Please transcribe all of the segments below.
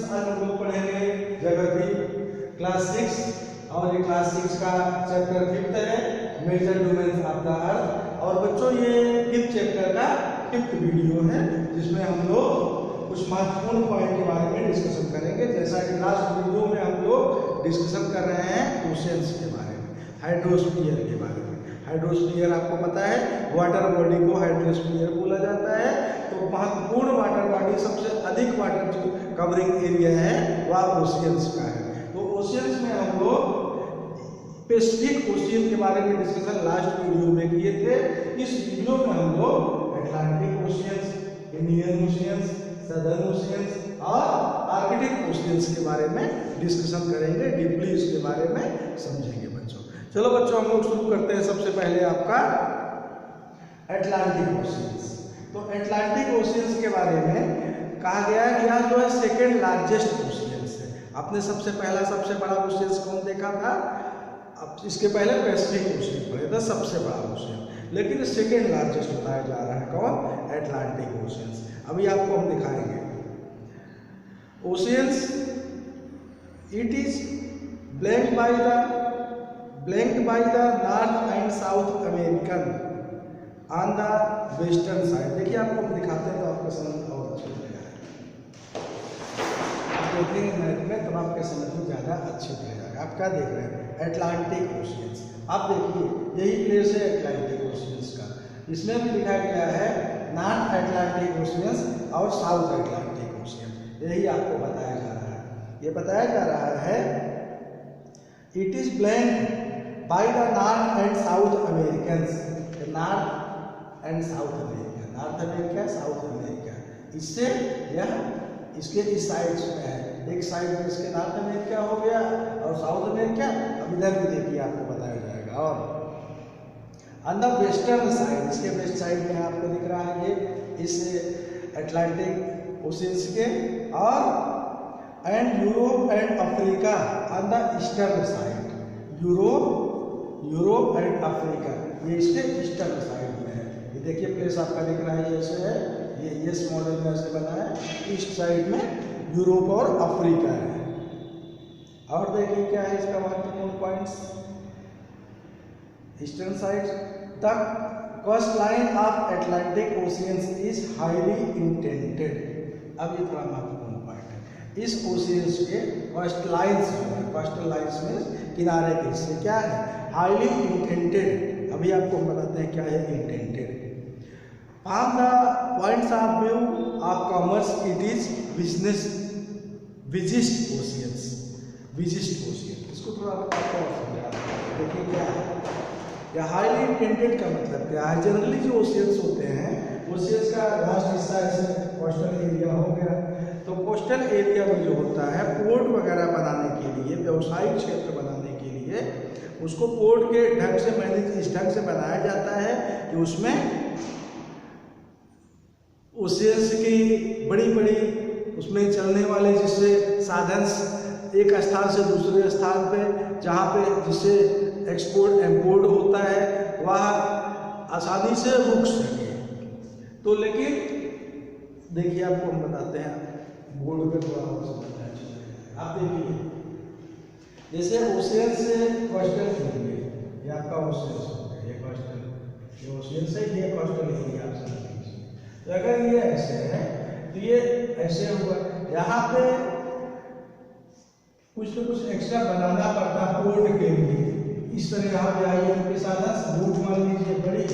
आज हम लोग पढ़ेंगे ज्योग्राफी क्लास 6 और ये क्लास 6 का चैप्टर 5th है, major domains of the earth. और बच्चों ये 5th चैप्टर का 5th वीडियो है जिसमें हम लोग कुछ महत्वपूर्ण पॉइंट के बारे में डिस्कशन करेंगे। जैसा कि लास्ट वीडियो में हम लोग डिस्कशन कर रहे हैं ओशियंस के बारे में, हाइड्रोस्फीयर के बारे में। हाइड्रोस्फीयर आपको पता है वाटर बॉडी को हाइड्रोस्फीयर बोला जाता है। तो महत्वपूर्ण वाटर बॉडी, सबसे अधिक वाटर जो कवरिंग एरिया है वह ओशियंस का है। तो ओशियंस में हम लोग पैसिफिक ओशियन के बारे में डिस्कशन लास्ट वीडियो में किए थे। इस वीडियो में हम लोग Atlantic oceans, Indian oceans, southern oceans और आर्कटिक ओशियंस के बारे में डिस्कशन करेंगे, डीपली इसके बारे में समझेंगे बच्चों। चलो बच्चों हम लोग शुरू करते हैं। सबसे पहले आपका अटलांटिक ओशियंस। तो अटलांटिक ओशियंस के बारे में कहा गया है कि यह जो है सेकेंड लार्जेस्ट ओशियंस है। आपने सबसे बड़ा ओशियंस कौन देखा था? अब इसके पहले पैसिफिक ओशियन पढ़े था, सबसे बड़ा ओशियन, लेकिन सेकेंड लार्जेस्ट बताया जा रहा है कौन? Atlantic oceans. अभी आपको हम दिखाएंगे oceans. It is blanked by the north and south American on the western side. देखिए आपको हम दिखाते हैं तो आपका समझ और अच्छा लगेगा। आप देखेंगे मैप में तो आपके समझ में ज़्यादा अच्छे लगेगा। आप क्या देख रहे हैं? Atlantic oceans. आप देखिए यही प्लेस है अटलांटिक ओशियंस का। इसमें भी लिखा गया है नॉर्थ अटलांटिक ओशियंस और साउथ अटलांटिक ओशियन। यही आपको बताया जा रहा है। ये बताया जा रहा है it is blanked by the north and south Americans. North and south America, north America, south America, इससे यह इसके इस साइड में है। एक साइड में इसके नॉर्थ अमेरिका हो गया और साउथ अमेरिका। अब इधर भी देखिए आपको बताया जाएगा। और ऑन द वेस्टर्न साइड, इसके वेस्ट साइड में आपको दिख रहा है ये इस अटलांटिक ओशियंस के। और and Europe and Africa on the eastern side. Europe and Africa ये इसके ईस्टर्न साइड में है। ये देखिए प्लेस आपका दिख रहा है, ऐसे है ये इस मॉडल में ऐसे बना है। ईस्ट साइड में यूरोप और अफ्रीका है। और देखिए क्या है इसका महत्वपूर्ण points. Eastern side the coast line of Atlantic oceans is highly indented. अब ये थोड़ा महत्वपूर्ण पॉइंट है। इस ओशियंस के कोस्ट लाइन्स, कोस्टल लाइन्स में किनारे के हिस्से क्या है? Highly indented. अभी आपको हम बताते हैं क्या है indented. From the points of view of commerce it is busiest ocean. इसको थोड़ा आपको और समझा। देखिए क्या है या हाईली इंडेंटेड का मतलब क्या है? जनरली जो ओशियंस होते हैं, ओशियंस का लास्ट हिस्सा ऐसे कोस्टल एरिया हो गया। तो कोस्टल एरिया में जो होता है पोर्ट वगैरह बनाने के लिए, व्यवसायिक क्षेत्र बनाने के लिए उसको पोर्ट के ढंग से मैनेज इस ढंग से बनाया जाता है कि उसमें ओशियंस की बड़ी उसमें चलने वाले जिससे साधन एक स्थान से दूसरे स्थान पे जहाँ पे जिससे एक्सपोर्ट इम्पोर्ट होता है वह आसानी से रुक सके। तो लेकिन देखिए आपको हम बताते हैं बोर्ड पे थोड़ा और समझना है। आप देखिए जैसे ओशियन से कोस्टल एरिया, ये आपका ओशियन हो गया, ये कोस्टल, ये ओशियन से ये कोस्टल एरिया आप समझ लीजिए। तो अगर ये ऐसे है तो ये ऐसे हुआ। यहाँ पे कुछ तो कुछ एक्स्ट्रा बनाना पड़ता पोर्ट के लिए। इस तरह यहाँ पे आई उनके साथ बूट मान लीजिए बड़ी,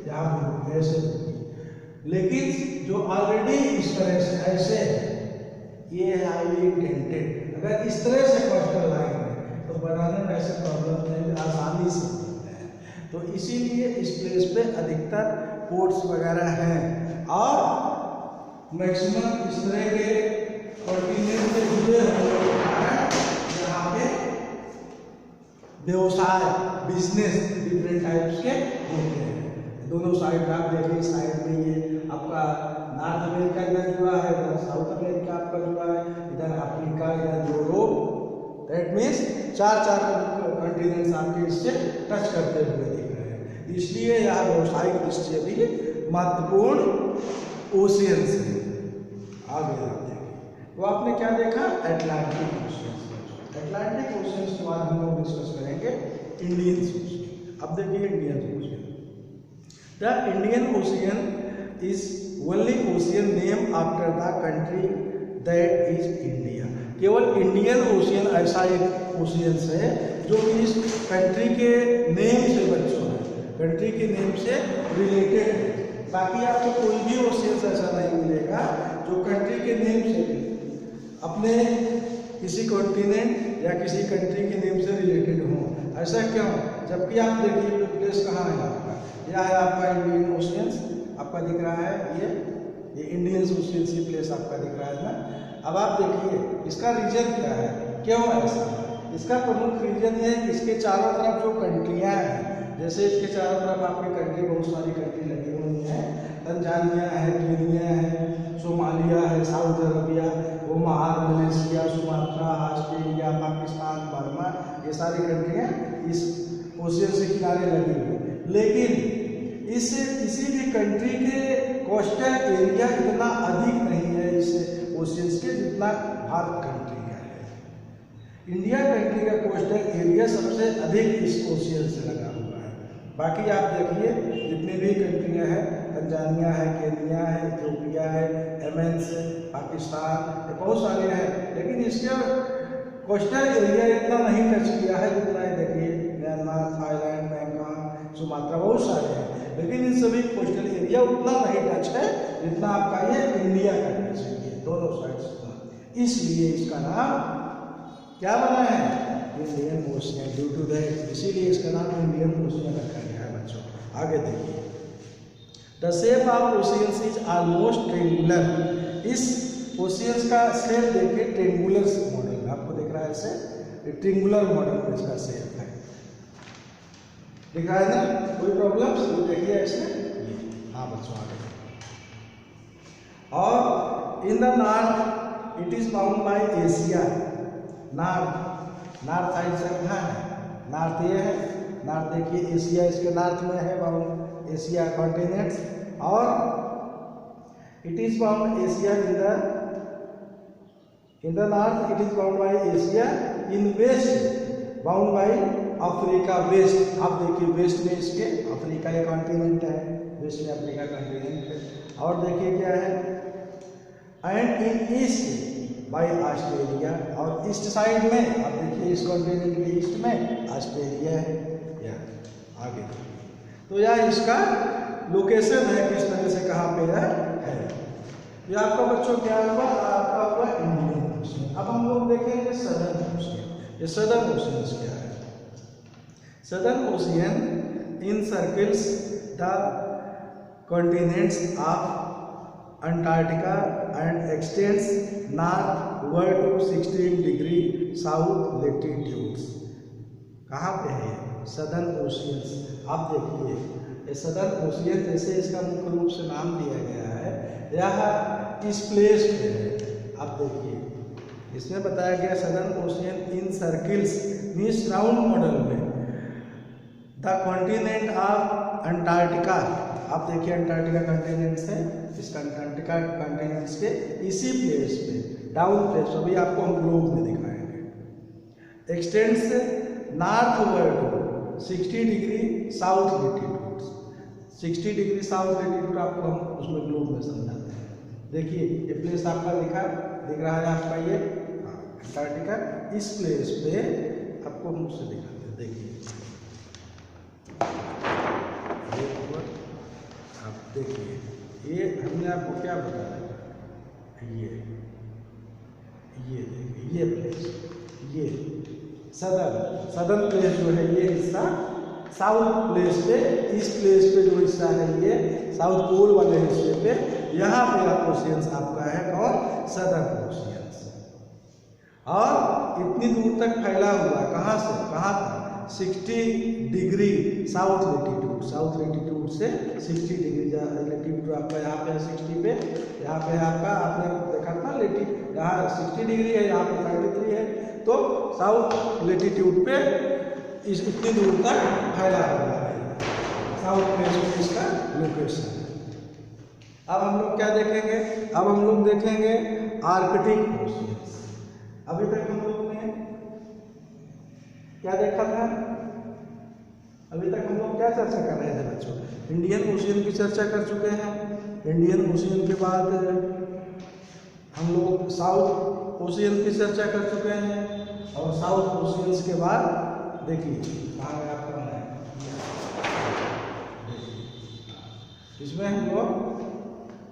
यहाँ पे ऐसे होगी। लेकिन जो ऑलरेडी इस तरह से ऐसे ये है हाईली इंडेंटेड। अगर इस तरह से कोस्टल लाइन है तो बनाने में ऐसे प्रॉब्लम नहीं, आसानी से बनते हैं। तो इसीलिए इस प्लेस पे अधिकतर पोर्ट्स वगैरह हैं और मैक्सिमम इस तरह के कॉन्टिनेंट से जुड़े हुए हैं जहाँ पे व्यवसाय, बिजनेस डिफरेंट टाइप्स के होते हैं। दोनों साइड आप देखिए, साइड में ये आपका नॉर्थ अमेरिका इधर जुड़ा है, इधर साउथ अमेरिका आपका जुड़ा है, इधर अफ्रीका, इधर यूरोप। दैट मीन्स चार कॉन्टिनेंट्स आपके इससे टच करते हुए दिख रहे हैं। इसलिए यह व्यवसायिक दृष्टि भी महत्वपूर्ण ओशियंस है। आगे आप देखिए वो आपने क्या देखा, एटलांटिक ओशियन। एटलांटिक ओशियन के बाद हम लोग डिस्कस करेंगे इंडियन ओशियन। अब देखिए Indian ocean. The Indian ocean is only ocean name after the country that is India. केवल इंडियन ओशियन ऐसा एक ओशियन है जो इस कंट्री के नेम से बच्चों है, कंट्री के नेम से रिलेटेड है। बाकी आपको कोई भी ओशियन ऐसा नहीं मिलेगा जो कंट्री के नेम से अपने किसी कॉन्टिनेंट या किसी कंट्री के नेम से रिलेटेड हो। ऐसा क्यों? जबकि आप देखिए प्लेस कहाँ है आपका, यह है आपका इंडियन ओशियन, आपका दिख रहा है ये इंडियन ओशियन सी प्लेस आपका दिख रहा है ना। अब आप देखिए इसका रीजन क्या है, क्यों ऐसा है? इसका प्रमुख रीजन ये है कि इसके चारों तरफ जो कंट्रियाँ हैं, जैसे इसके चारों तरफ आपकी कंट्री, बहुत सारी कंट्री लगी हुई हैं। तंजानिया है, केनिया है, सोमालिया है, south Arabia, Oman, Malaysia, Sumatra, Australia, Pakistan, Burma, ये सारी कंट्रियाँ इस ओशियन से किनारे लगी हुई हैं। लेकिन किसी भी कंट्री के कोस्टल एरिया इतना अधिक नहीं है इस ओशियंस के जितना भारत कंट्री का है। इंडिया कंट्री का कोस्टल एरिया सबसे अधिक इस ओशियन से लगा हुआ है। बाकी आप देखिए जितनी भी कंट्रियां हैं, तंजानिया है, केनिया है, इथियोपिया है, यमन से, पाकिस्तान, बहुत सारे हैं, लेकिन इसके कोस्टल एरिया इतना नहीं टच किया है जितना है देखिए म्यांमार, थाईलैंड, बैंकॉक, सुमात्रा, बहुत सारे हैं। लेकिन इन सभी कोस्टल एरिया उतना नहीं टच है जितना आपका ये इंडिया का टच है, दोनों साइड। इसलिए इसका नाम क्या बना है, Indian ocean, due to that, इसीलिए इसका नाम इंडियन ओशियन रखा गया है बच्चों। आगे देखिए, the shape of oceans is almost triangular. इस ओशियंस का शेप देखिए ट्रेंगुलर मॉडल, आपको दिख रहा है ऐसे ट्रेंगुलर मॉडल में इसका शेप है, दिख रहा है ना, कोई प्रॉब्लम? देखिए ऐसे, हाँ बच्चों आगे। और इन the north it is bound by Asia. North side से कहाँ है, नॉर्थ ये है, नॉर्थ देखिए एशिया इसके नॉर्थ में है, बाउंड एशिया कॉन्टिनेंट्स। और it is bound Asia in the north it is bound by Asia, in west bound by Africa west. आप देखिए वेस्ट में इसके अफ्रीका ये कॉन्टिनेंट है, वेस्ट में अफ्रीका कॉन्टिनेंट है। और देखिए क्या है, and in east by Australia, और ईस्ट साइड में आप देखिए इस कॉन्टिनेंट के ईस्ट में ऑस्ट्रेलिया है। यह आगे तो यह इसका लोकेशन है, किस तरह से कहाँ पे है। ये आपका बच्चों क्या हुआ, आपका हुआ इंडियन ओशियन। अब हम लोग देखेंगे सदर्न ओशियन। ये सदर्न ओशियन क्या है? Southern ocean encircles the continents of Antarctica and extends northward to 16 degree south latitudes. कहाँ पे है सदर्न ओशियंस? आप देखिए ये सदर्न ओशियन, जैसे इसका मुख्य रूप से नाम दिया गया है, यह इस प्लेस पे है। आप देखिए इसमें बताया गया सदर्न ओशियन इन सर्किल्स मीन्स राउंड मॉडल में द कॉन्टिनेंट ऑफ अंटार्कटिका। आप देखिए अंटार्कटिका कॉन्टिनेंट है, इस अंटार्कटिका कॉन्टिनेंट्स के इसी प्लेस पे डाउन प्लेस, अभी आपको हम ग्लोब में दिखाएंगे। X tends northward 60 degree south latitude, 60 degree south latitude आपको हम उसमें ग्लोब में समझाते हैं। देखिए ये प्लेस आपका दिख रहा है आपका ये अंटार्कटिका, इस प्लेस पे आपको हम उससे दिखाते हैं। देखिए आप देखिए ये हमने आपको क्या बताया, ये देखिए ये प्लेस, ये सदर्न प्लेस जो है ये हिस्सा साउथ प्लेस पे, इस प्लेस पे जो हिस्सा है ये साउथ पोल वाले हिस्से पे, यहाँ पे ओशियंस आपका है कौन, सदर्न ओशियंस। और इतनी दूर तक फैला हुआ है, कहाँ से कहाँ तक, 60 degree south latitude, south latitude से 60 डिग्री लैटिट्यूड आपका यहाँ पे 60 पे, यहाँ पे आपका आपने देखा था लैटिट्यूड यहाँ 60 डिग्री है, यहाँ पे 33 है, तो साउथ लैटिट्यूड पे इस इतनी दूर तक फैला हुआ है, साउथ प्लेस में इसका लोकेशन है। अब हम लोग क्या देखेंगे, अब हम लोग देखेंगे आर्कटिक ओशियंस। अभी तक हम लोग ने क्या देखा था, अभी तक हम लोग क्या चर्चा कर रहे थे बच्चों, इंडियन ओशियन की चर्चा कर चुके हैं। इंडियन ओशियन के बाद हम लोग साउथ ओशियन की चर्चा कर चुके हैं, और साउथ ओशियंस के बाद देखिए कहाँ गया आपका है, इसमें हम लोग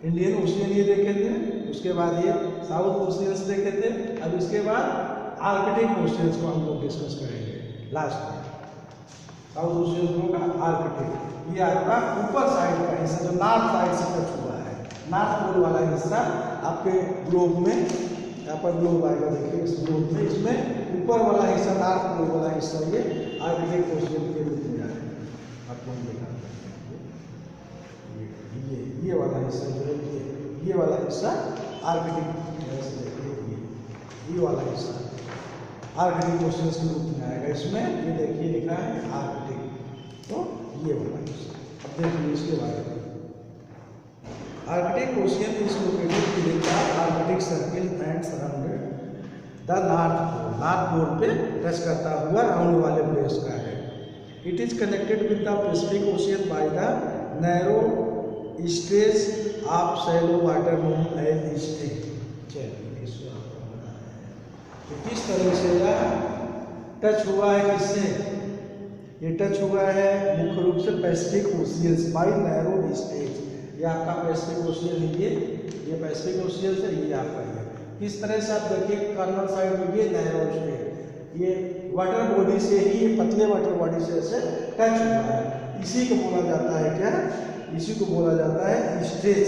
इंडियन ओशियन ये देखे थे, उसके बाद ये साउथ ओशियंस देखे थे। अब इसके बाद आर्कटिक ओशियंस को हम लोग डिस्कस करेंगे लास्ट में। साउथ ओशियंस होगा आर्कटिक, ये आपका ऊपर साइड का हिस्सा जो नॉर्थ साइड से टच हुआ है, नॉर्थ पोल वाला हिस्सा आपके ग्लोब में, यहाँ पर ग्लोब आएगा देखिए इस ग्लोब में, इसमें ऊपर वाला हिस्सा नॉर्थ पोल वाला हिस्सा ये आर्कटिक ओशियन के रूप में आएगा। आपको हम दिखाते हैं ये वाला हिस्सा जो है, ये वाला हिस्सा आर्कटिक, ये वाला हिस्सा आर्कटिक ओशियंस के रूप में आएगा। इसमें ये देखिए लिखा है आर्कटिक, तो ये वाला हिस्सा। अब देखिए इसके बारे में, Arctic ocean is located with the Arctic circle and surrounded the north pole, north pole पे टच करता हुआ राउंड वाले प्लेस का है। It is connected with the Pacific ocean by the narrow stretch of shallow water known as stretch. चलिए इसको आपको बताते हैं तो किस तरह से यह टच हुआ है, किससे ये टच हुआ है, मुख्य रूप से Pacific oceans by narrow stretch. ये आपका पैसिफिक ओशियन है, ये पैसिफिक ओशियन है, ये आपका है। किस तरह से आप देखिए कर्नल साइड में ये नैरो स्ट्रेट, ये वाटर बॉडी से ही, ये पतले वाटर बॉडी से ऐसे टच हुआ है। इसी को बोला जाता है क्या, इसी को बोला जाता है स्ट्रेच,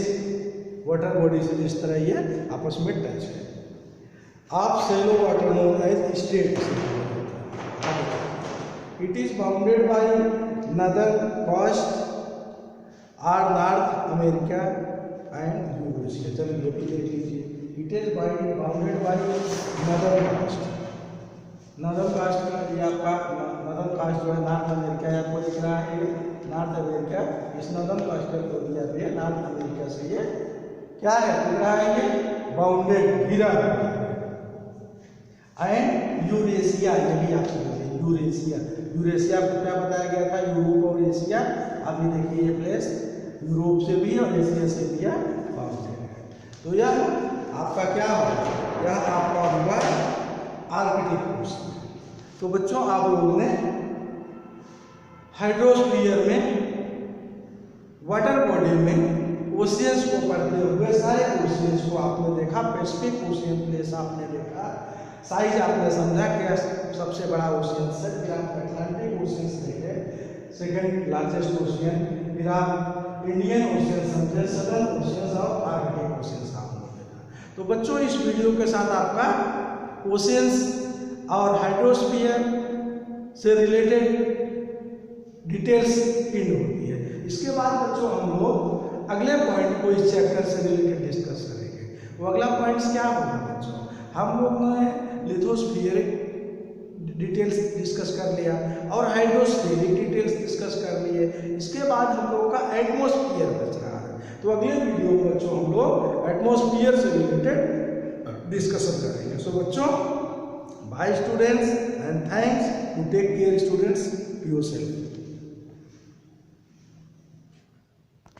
वाटर बॉडी से जिस तरह ये आपस में टच है। आप shallow water known as strait. It is bounded by northern coast और नॉर्थ अमेरिका एंड यूरेशिया। चलिए ये भी देख लीजिए, it is bounded by northern coast. Northern coast का ये आपका नदर्न कास्ट जो है नॉर्थ अमेरिका है, आपको दिख रहा है नॉर्थ अमेरिका, इस नदर्न कास्टल एरिया पे नॉर्थ अमेरिका से ये क्या है, दिख रहा है ये बाउंडेड, घिरा। एंड यूरेशिया, ये भी आप समझिए यूरेशिया, यूरेशिया को क्या बताया गया था, यूरोप और एशिया। अभी देखिए ये प्लेस यूरोप से भी और एशिया से भी बाउंडेड है। तो यह आपका क्या होगा, यह आपका होगा आर्कटिक ओशियन। तो बच्चों आप लोगों ने हाइड्रोस्फीयर में, वाटर बॉडी में ओशियंस को पढ़ते हुए सारे ओशियंस को आपने देखा। पैसिफिक ओशियन प्लेस आपने देखा, साइज आपने समझा कि सबसे बड़ा ओशियन है, फिर आप अटलांटिक ओशियन देखे, सेकंड लार्जेस्ट ओशियन, फिर आप इंडियन ओशियन समझे, सदर्न ओशियन और आर्कटिक ओशियन आपने देखा। तो बच्चों इस वीडियो के साथ आपका ओशियंस और हाइड्रोस्फीयर से रिलेटेड डिटेल्स एंड होती है। इसके बाद बच्चों हम लोग अगले पॉइंट को इस चैप्टर से रिलेटेड डिस्कस करेंगे। वो अगला पॉइंट्स क्या होगा बच्चों, हम लोग ने लिथोस्फीयरिक डिटेल्स डिस्कस कर लिया और हाइड्रोस्फीयरिक डिटेल्स डिस्कस कर लिए। इसके बाद हम लोगों का एटमॉस्फेयर बच रहा है। तो अगले वीडियो में बच्चों हम लोग एटमॉस्फेयर से रिलेटेड डिस्कशन करेंगे। सो बच्चों, bye students and thanks to take care students yourself.